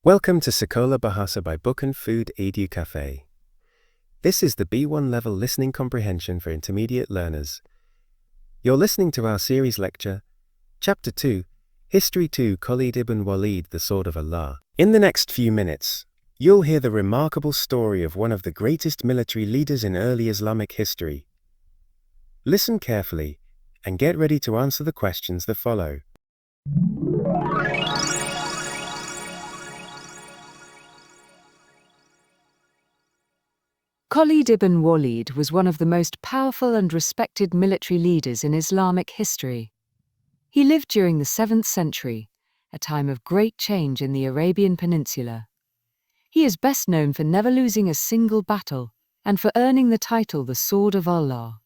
Welcome to Sekolah Bahasa by Book and Food Edu Cafe. This is the B1 level listening comprehension for intermediate learners. You're listening to our series lecture, Chapter 2, History 2, Khalid ibn Walid, the Sword of Allah. In the next few minutes, you'll hear the remarkable story of one of the greatest military leaders in early Islamic history. Listen carefully and get ready to answer the questions that follow. Khalid ibn Walid was one of the most powerful and respected military leaders in Islamic history. He lived during the 7th century, a time of great change in the Arabian Peninsula. He is best known for never losing a single battle and for earning the title the Sword of Allah.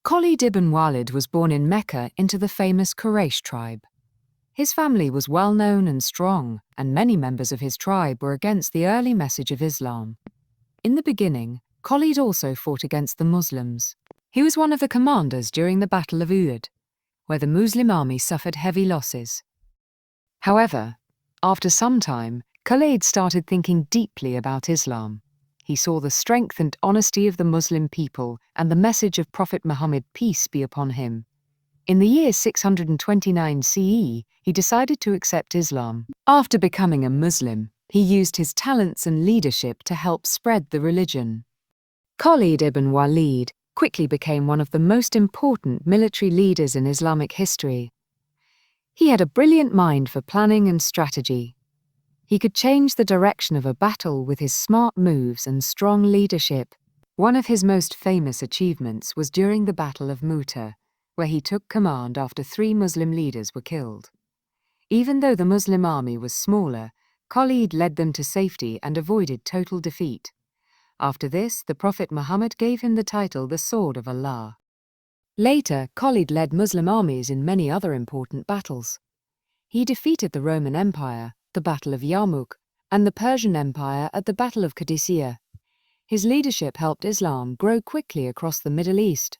Khalid ibn Walid was born in Mecca into the famous Quraysh tribe. His family was well known and strong, and many members of his tribe were against the early message of Islam. In the beginning, Khalid also fought against the Muslims. He was one of the commanders during the Battle of Uhud, where the Muslim army suffered heavy losses. However, after some time, Khalid started thinking deeply about Islam. He saw the strength and honesty of the Muslim people and the message of Prophet Muhammad, peace be upon him. In the year 629 CE, he decided to accept Islam. After becoming a Muslim, he used his talents and leadership to help spread the religion. Khalid ibn Walid quickly became one of the most important military leaders in Islamic history. He had a brilliant mind for planning and strategy. He could change the direction of a battle with his smart moves and strong leadership. One of his most famous achievements was during the Battle of Mu'tah, where he took command after 3 Muslim leaders were killed. Even though the Muslim army was smaller, Khalid led them to safety and avoided total defeat. After this, the Prophet Muhammad gave him the title the Sword of Allah. Later, Khalid led Muslim armies in many other important battles. He defeated the Roman Empire, the Battle of Yarmouk, and the Persian Empire at the Battle of Qadisiyah. His leadership helped Islam grow quickly across the Middle East.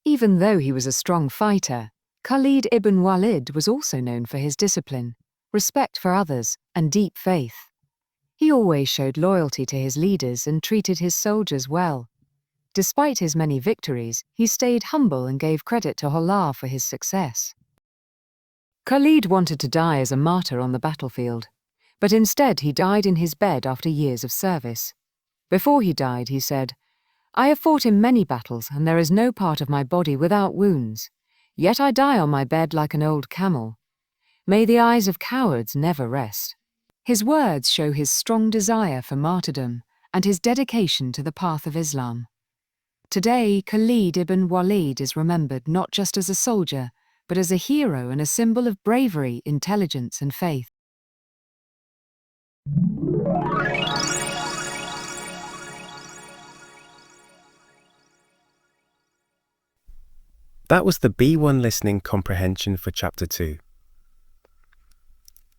Even though he was a strong fighter, Khalid ibn Walid was also known for his discipline, respect for others, and deep faith. He always showed loyalty to his leaders and treated his soldiers well. Despite his many victories, he stayed humble and gave credit to Allah for his success. Khalid wanted to die as a martyr on the battlefield, but instead he died in his bed after years of service. Before he died, he said, "I have fought in many battles, and there is no part of my body without wounds. Yet I die on my bed like an old camel. May the eyes of cowards never rest." His words show his strong desire for martyrdom and his dedication to the path of Islam. Today, Khalid ibn Walid is remembered not just as a soldier, but as a hero and a symbol of bravery, intelligence, and faith. That was the B1 listening comprehension for Chapter 2.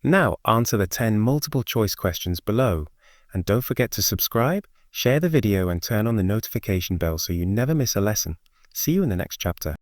Now answer the 10 multiple choice questions below, and don't forget to subscribe, share the video and turn on the notification bell so you never miss a lesson. See you in the next chapter.